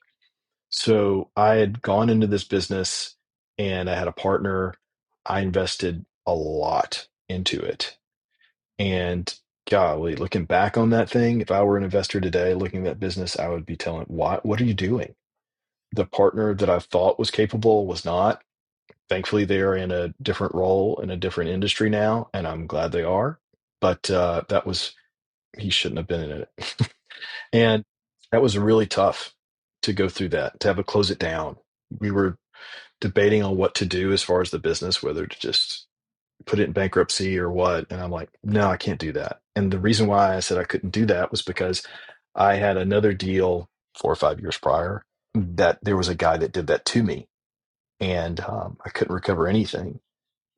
So I had gone into this business and I had a partner. I invested a lot into it. And golly, looking back on that thing, if I were an investor today looking at that business, I would be telling, what are you doing? The partner that I thought was capable was not. Thankfully, they're in a different role in a different industry now, and I'm glad they are. But he shouldn't have been in it. And that was really tough to go through that, to have to close it down. We were debating on what to do as far as the business, whether to just put it in bankruptcy or what. And I'm like, no, I can't do that. And the reason why I said I couldn't do that was because I had another deal 4 or 5 years prior that there was a guy that did that to me, and I couldn't recover anything.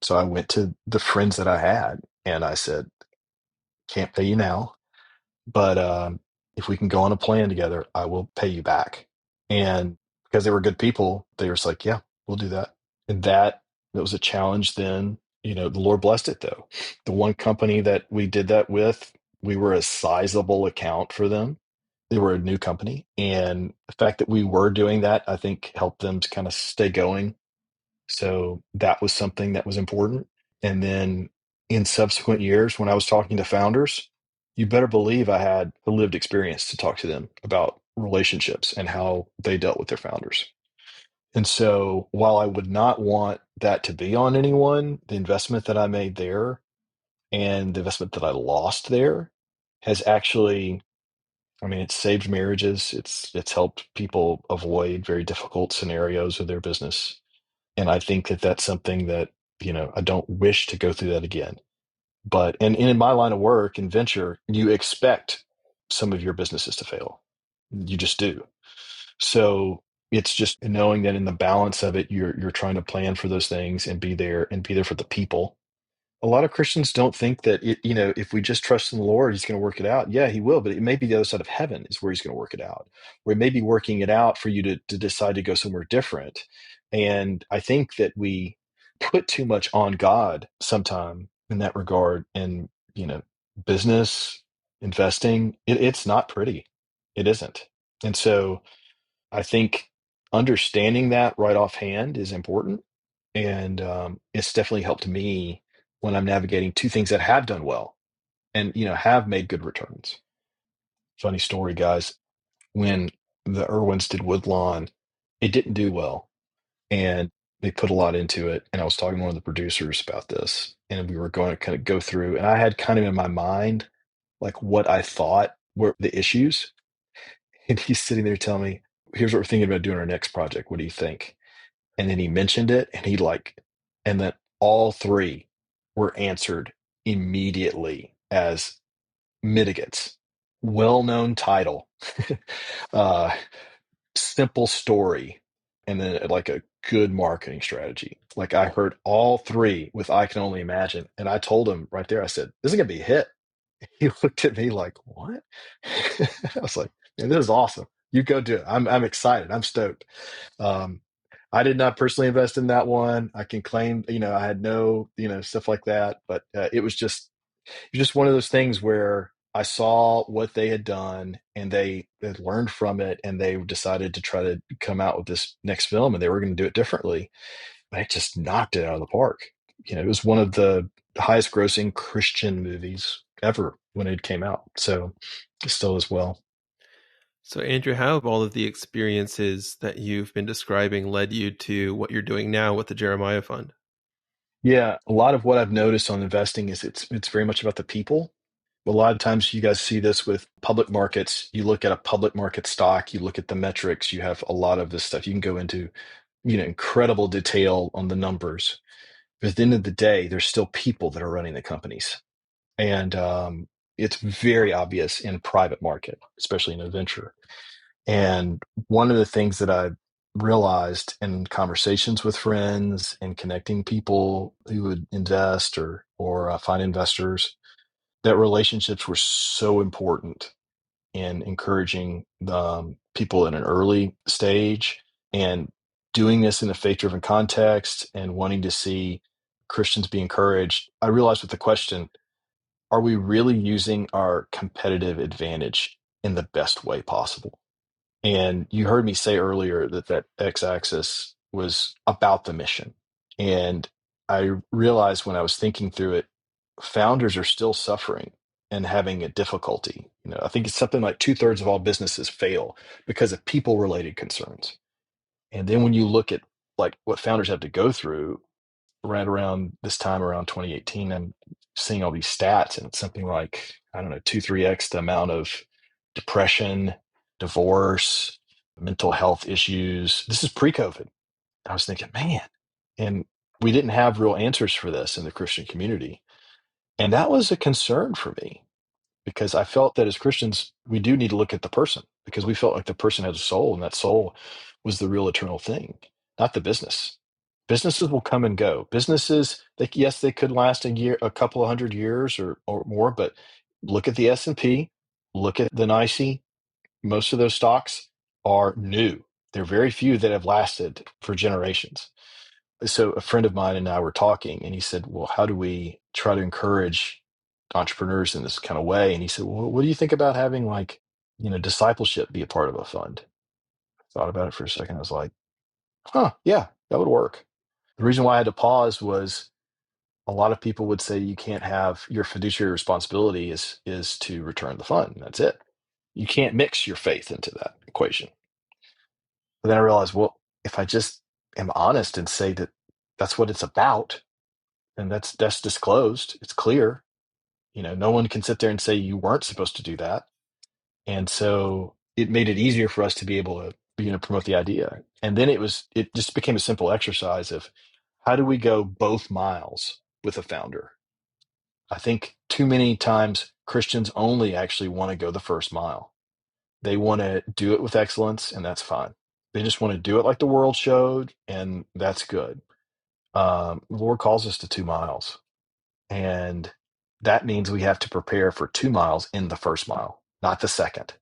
So I went to the friends that I had and I said, can't pay you now, but if we can go on a plan together, I will pay you back. And because they were good people, they were just like, yeah, we'll do that. And that was a challenge then. The Lord blessed it though. The one company that we did that with, we were a sizable account for them. They were a new company. And the fact that we were doing that, I think helped them to kind of stay going. So that was something that was important. And then in subsequent years, when I was talking to founders, you better believe I had a lived experience to talk to them about relationships and how they dealt with their founders. And so while I would not want that to be on anyone, the investment that I made there and the investment that I lost there has actually, I mean, it's saved marriages. It's helped people avoid very difficult scenarios with their business. And I think that that's something that, I don't wish to go through that again. But, and in my line of work and venture, you expect some of your businesses to fail. You just do. So it's just knowing that in the balance of it, you're trying to plan for those things and be there for the people. A lot of Christians don't think that if we just trust in the Lord, He's going to work it out. Yeah, He will, but it may be the other side of heaven is where He's going to work it out. Or it may be working it out for you to decide to go somewhere different. And I think that we put too much on God sometime in that regard. And, business, investing, it's not pretty. It isn't. And so I think understanding that right offhand is important. And it's definitely helped me when I'm navigating two things that have done well and, have made good returns. Funny story, guys. When the Irwins did Woodlawn, it didn't do well. And they put a lot into it. And I was talking to one of the producers about this, and we were going to kind of go through, and I had kind of in my mind, like what I thought were the issues. And he's sitting there telling me, here's what we're thinking about doing our next project. What do you think? And then he mentioned it, and and then all three were answered immediately as mitigants. Well-known title, uh, simple story, and then like a good marketing strategy. Like I heard all three with I Can Only Imagine. And I told him right there, I said, this is going to be a hit. He looked at me like, what? I was like, man, this is awesome. You go do it. I'm excited. I'm stoked. Um, I did not personally invest in that one. I can claim, I had no, stuff like that, but it was just one of those things where I saw what they had done and they had learned from it, and they decided to try to come out with this next film, and they were going to do it differently. And I just knocked it out of the park. It was one of the highest grossing Christian movies ever when it came out. So it still as well. So, Andrew, how have all of the experiences that you've been describing led you to what you're doing now with the Jeremiah Fund? Yeah, a lot of what I've noticed on investing is it's very much about the people. A lot of times you guys see this with public markets. You look at a public market stock, you look at the metrics, you have a lot of this stuff. You can go into, incredible detail on the numbers. But at the end of the day, there's still people that are running the companies. And it's very obvious in private market, especially in a venture. And one of the things that I realized in conversations with friends and connecting people who would invest or find investors, that relationships were so important in encouraging people in an early stage, and doing this in a faith-driven context and wanting to see Christians be encouraged. I realized with the question, are we really using our competitive advantage in the best way possible? And you heard me say earlier that x-axis was about the mission. And I realized when I was thinking through it, founders are still suffering and having a difficulty. I think it's something like 2/3 of all businesses fail because of people related concerns. And then when you look at like what founders have to go through right around this time, around 2018, I'm seeing all these stats, and it's something like, I don't know, 2-3x the amount of depression, divorce, mental health issues. This is pre-COVID. I was thinking, man, and we didn't have real answers for this in the Christian community. And that was a concern for me, because I felt that as Christians, we do need to look at the person, because we felt like the person had a soul, and that soul was the real eternal thing, not the business. Businesses will come and go. Businesses, yes, they could last a year, a couple of 100 years or more, but look at the S&P, look at the NYSE. Most of those stocks are new. There are very few that have lasted for generations. So a friend of mine and I were talking, and he said, well, how do we try to encourage entrepreneurs in this kind of way? And he said, well, what do you think about having discipleship be a part of a fund? I thought about it for a second. I was like, yeah, that would work. The reason why I had to pause was a lot of people would say you can't have your fiduciary responsibility is to return the fund. That's it. You can't mix your faith into that equation. But then I realized, well, if I just am honest and say that that's what it's about, and that's disclosed, it's clear. No one can sit there and say you weren't supposed to do that. And so it made it easier for us to be able to promote the idea. And then it just became a simple exercise of how do we go both miles with a founder? I think too many times Christians only actually want to go the first mile. They want to do it with excellence, and that's fine. They just want to do it like the world showed, and that's good. The Lord calls us to 2 miles. And that means we have to prepare for 2 miles in the first mile, not the second.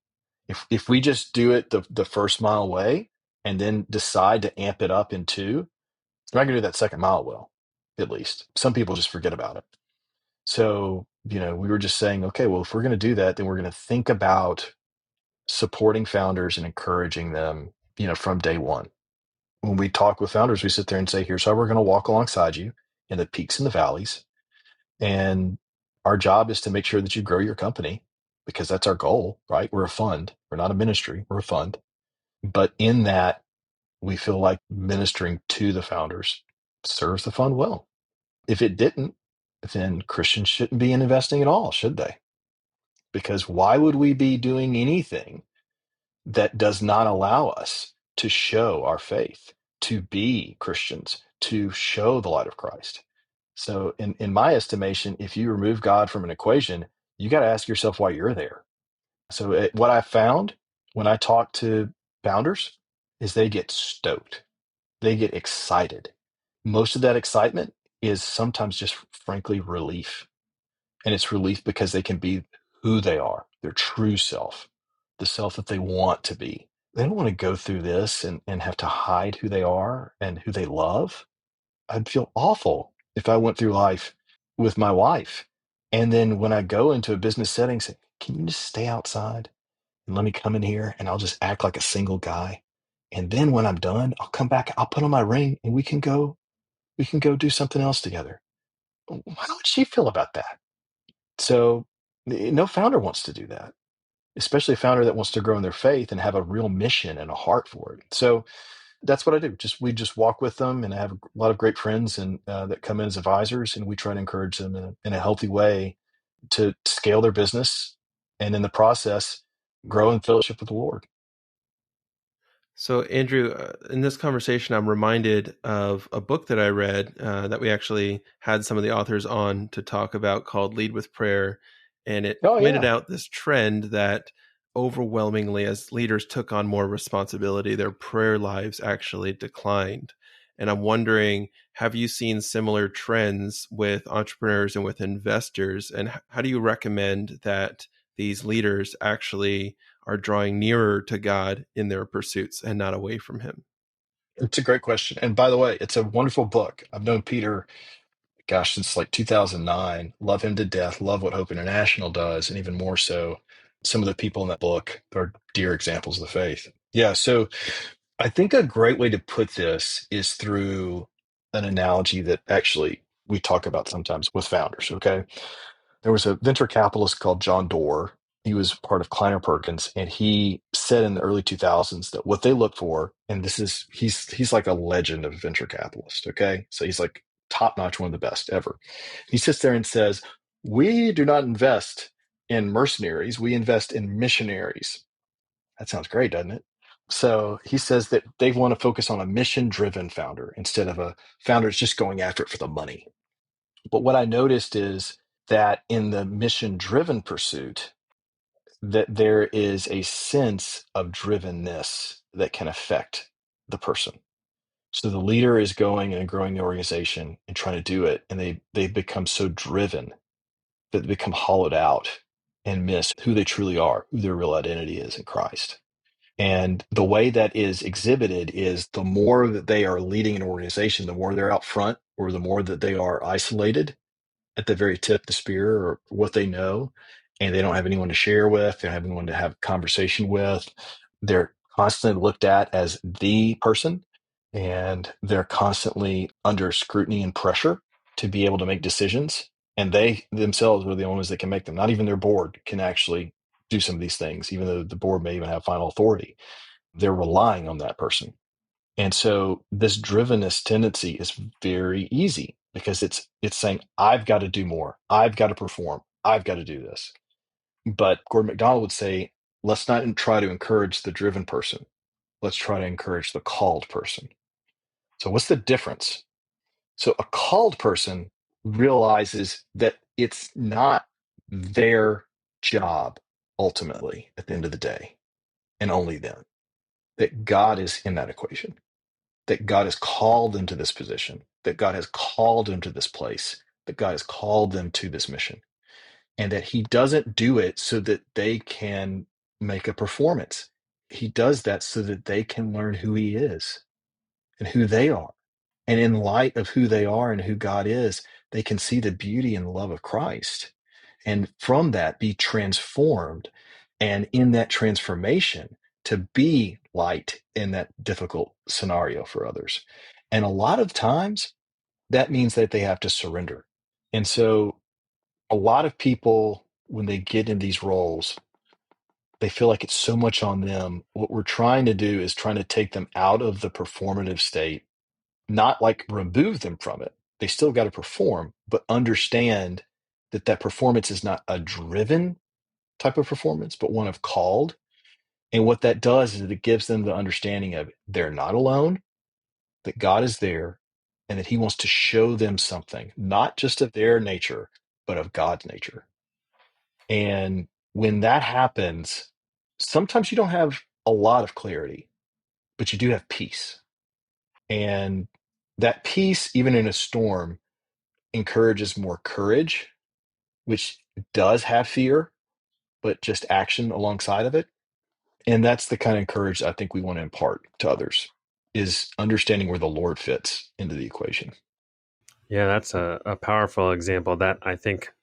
If we just do it the first mile way and then decide to amp it up in 2, they're not going to do that second mile well, at least. Some people just forget about it. So, we were just saying, okay, well, if we're going to do that, then we're going to think about supporting founders and encouraging them, from day one. When we talk with founders, we sit there and say, here's how we're going to walk alongside you in the peaks and the valleys. And our job is to make sure that you grow your company, because that's our goal, right? We're a fund. We're not a ministry. We're a fund. But in that, we feel like ministering to the founders serves the fund well. If it didn't, then Christians shouldn't be investing at all, should they? Because why would we be doing anything that does not allow us to show our faith, to be Christians, to show the light of Christ? So in my estimation, if you remove God from an equation, you got to ask yourself why you're there. So what I found when I talk to founders is they get stoked. They get excited. Most of that excitement is sometimes just frankly relief. And it's relief because they can be who they are, their true self, the self that they want to be. They don't want to go through this and have to hide who they are and who they love. I'd feel awful if I went through life with my wife. And then when I go into a business setting, say, can you just stay outside and let me come in here and I'll just act like a single guy. And then when I'm done, I'll come back, I'll put on my ring and we can go do something else together. How would she feel about that? So no founder wants to do that, especially a founder that wants to grow in their faith and have a real mission and a heart for it. So that's what I do. We just walk with them, and I have a lot of great friends and that come in as advisors, and we try to encourage them in a healthy way to scale their business, and in the process, grow in fellowship with the Lord. So, Andrew, in this conversation, I'm reminded of a book that I read that we actually had some of the authors on to talk about, called Lead with Prayer. And it pointed out this trend that overwhelmingly, as leaders took on more responsibility, their prayer lives actually declined. And I'm wondering, have you seen similar trends with entrepreneurs and with investors? And how do you recommend that these leaders actually are drawing nearer to God in their pursuits and not away from him? It's a great question. And by the way, it's a wonderful book. I've known Peter, since like 2009. Love him to death. Love what Hope International does. And even more so, some of the people in that book are dear examples of the faith. Yeah. So I think a great way to put this is through an analogy that actually we talk about sometimes with founders. Okay. There was a venture capitalist called John Doerr. He was part of Kleiner Perkins, and he said in the early 2000s that what they look for, and he's like a legend of venture capitalist. Okay. So he's like top notch, one of the best ever. He sits there and says, we do not invest in mercenaries. We invest in missionaries. That sounds great, doesn't it? So he says that they want to focus on a mission-driven founder instead of a founder that's just going after it for the money. But what I noticed is that in the mission-driven pursuit, that there is a sense of drivenness that can affect the person. So the leader is going and growing the organization and trying to do it, and they become so driven that they become hollowed out and miss who they truly are, who their real identity is in Christ. And the way that is exhibited is the more that they are leading an organization, the more they're out front, or the more that they are isolated at the very tip of the spear, or what they know, and they don't have anyone to share with, they don't have anyone to have conversation with. They're constantly looked at as the person, and they're constantly under scrutiny and pressure to be able to make decisions. And they themselves are the only ones that can make them. Not even their board can actually do some of these things, even though the board may even have final authority. They're relying on that person. And so this drivenness tendency is very easy, because it's saying, I've got to do more. I've got to perform. I've got to do this. But Gordon MacDonald would say, let's not try to encourage the driven person. Let's try to encourage the called person. So what's the difference? So a called person realizes that it's not their job ultimately at the end of the day, and only then, that God is in that equation, that God has called them to this position, that God has called them to this place, that God has called them to this mission, and that he doesn't do it so that they can make a performance. He does that so that they can learn who he is and who they are. And in light of who they are and who God is, they can see the beauty and the love of Christ. And from that, be transformed. And in that transformation, to be light in that difficult scenario for others. And a lot of times, that means that they have to surrender. And so, a lot of people, when they get in these roles, they feel like it's so much on them. What we're trying to do is trying to take them out of the performative state, not like remove them from it. They still got to perform, but understand that that performance is not a driven type of performance, but one of called. And what that does is it gives them the understanding of they're not alone, that God is there, and that he wants to show them something, not just of their nature, but of God's nature. And when that happens, sometimes you don't have a lot of clarity, but you do have peace. And that peace, even in a storm, encourages more courage, which does have fear, but just action alongside of it. And that's the kind of courage I think we want to impart to others, is understanding where the Lord fits into the equation. Yeah, that's a powerful example that I think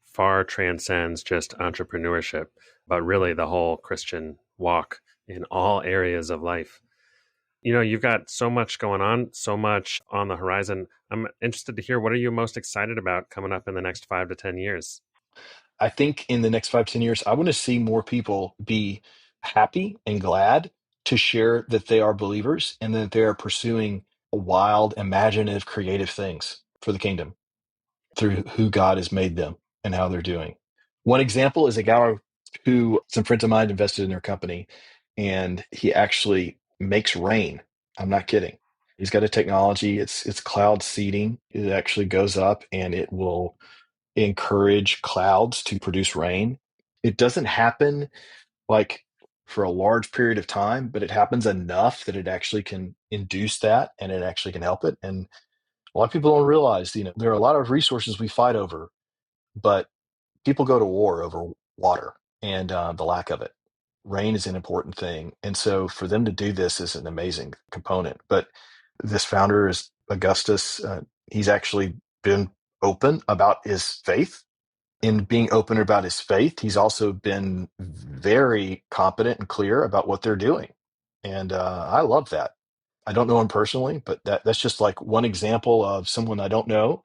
far transcends just entrepreneurship, but really the whole Christian walk in all areas of life. You know, you've got so much going on, so much on the horizon. I'm interested to hear, what are you most excited about coming up in the next 5 to 10 years? I think in the next 5, 10 years, I want to see more people be happy and glad to share that they are believers and that they are pursuing wild, imaginative, creative things for the kingdom through who God has made them and how they're doing. One example is a guy who some friends of mine invested in their company, and he actually makes rain. I'm not kidding. He's got a technology. It's cloud seeding. It actually goes up and it will encourage clouds to produce rain. It doesn't happen like for a large period of time, but it happens enough that it actually can induce that and it actually can help it. And a lot of people don't realize, there are a lot of resources we fight over, but people go to war over water and the lack of it. Rain is an important thing. And so for them to do this is an amazing component. But this founder is Augustus. He's actually been open about his faith. In being open about his faith, he's also been very competent and clear about what they're doing. And I love that. I don't know him personally, but that's just like one example of someone I don't know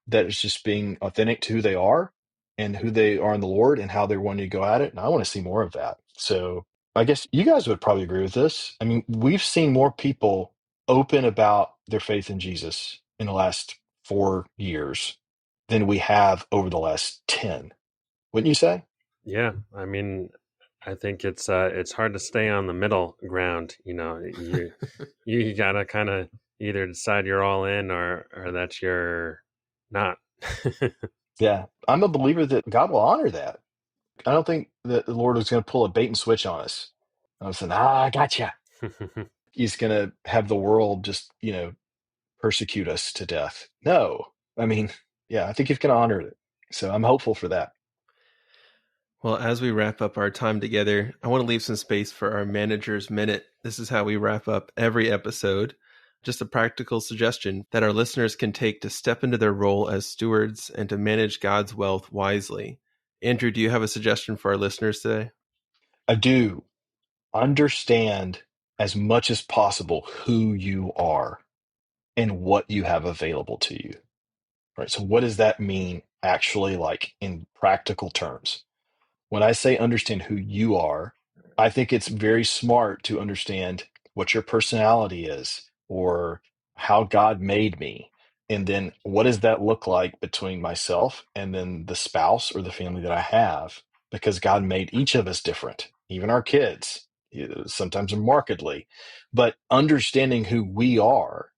that is just being authentic to who they are and who they are in the Lord and how they're wanting to go at it. And I want to see more of that. So I guess you guys would probably agree with this. I mean, we've seen more people open about their faith in Jesus in the last 4 years than we have over the last 10. Wouldn't you say? Yeah, I mean, I think it's hard to stay on the middle ground. You know, you gotta kind of either decide you're all in or that you're not. Yeah. I'm a believer that God will honor that. I don't think that the Lord is going to pull a bait and switch on us. I was saying, I gotcha. He's going to have the world just, persecute us to death. No. I mean, yeah, I think he's going to honor it. So I'm hopeful for that. Well, as we wrap up our time together, I want to leave some space for our manager's minute. This is how we wrap up every episode. Just a practical suggestion that our listeners can take to step into their role as stewards and to manage God's wealth wisely. Andrew, do you have a suggestion for our listeners today? I do. Understand as much as possible who you are and what you have available to you. Right. So what does that mean actually, like in practical terms? When I say understand who you are, I think it's very smart to understand what your personality is or how God made me. And then what does that look like between myself and then the spouse or the family that I have? Because God made each of us different, even our kids, sometimes markedly. But understanding who we are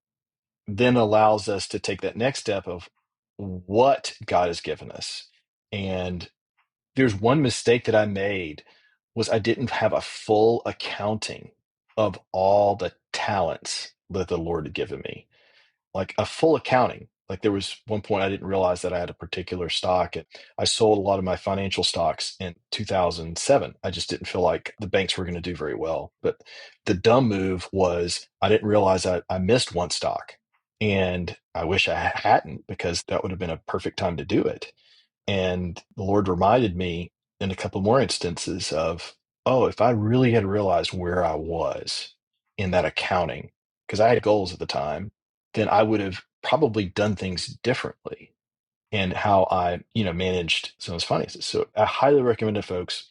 then allows us to take that next step of what God has given us. And there's one mistake that I made was I didn't have a full accounting of all the talents that the Lord had given me, like a full accounting. Like there was one point I didn't realize that I had a particular stock. And I sold a lot of my financial stocks in 2007. I just didn't feel like the banks were going to do very well. But the dumb move was I didn't realize I missed one stock. And I wish I hadn't, because that would have been a perfect time to do it. And the Lord reminded me in a couple more instances of, oh, if I really had realized where I was in that accounting, because I had goals at the time, then I would have probably done things differently in how I, managed some of those finances. So I highly recommend to folks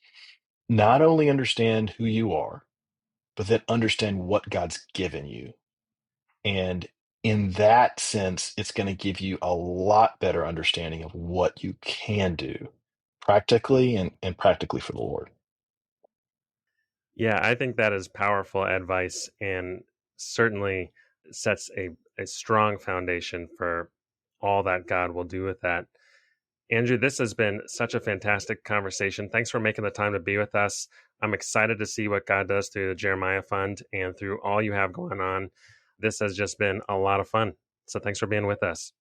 not only understand who you are, but then understand what God's given you. And in that sense, it's going to give you a lot better understanding of what you can do practically and practically for the Lord. Yeah, I think that is powerful advice and certainly sets a strong foundation for all that God will do with that. Andrew, this has been such a fantastic conversation. Thanks for making the time to be with us. I'm excited to see what God does through the Jeremiah Fund and through all you have going on. This has just been a lot of fun. So thanks for being with us.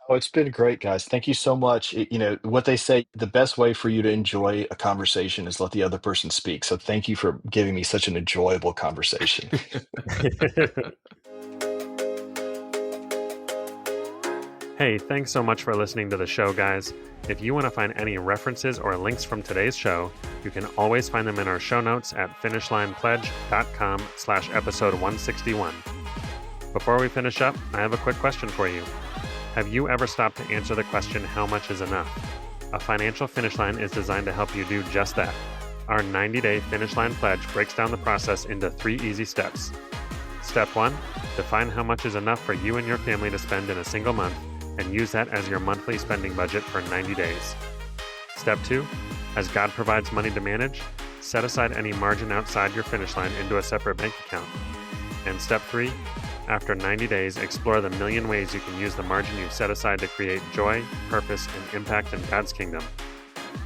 Oh, it's been great, guys. Thank you so much. What they say, the best way for you to enjoy a conversation is let the other person speak. So thank you for giving me such an enjoyable conversation. Hey, thanks so much for listening to the show, guys. If you want to find any references or links from today's show, you can always find them in our show notes at finishlinepledge.com/episode 161. Before we finish up, I have a quick question for you. Have you ever stopped to answer the question, how much is enough? A financial finish line is designed to help you do just that. Our 90-day Finish Line Pledge breaks down the process into 3 easy steps. Step 1, define how much is enough for you and your family to spend in a single month, and use that as your monthly spending budget for 90 days. Step 2, as God provides money to manage, set aside any margin outside your finish line into a separate bank account. And step 3, after 90 days, explore the million ways you can use the margin you've set aside to create joy, purpose, and impact in God's kingdom.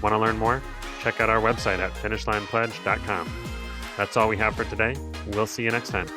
Want to learn more? Check out our website at finishlinepledge.com. That's all we have for today. We'll see you next time.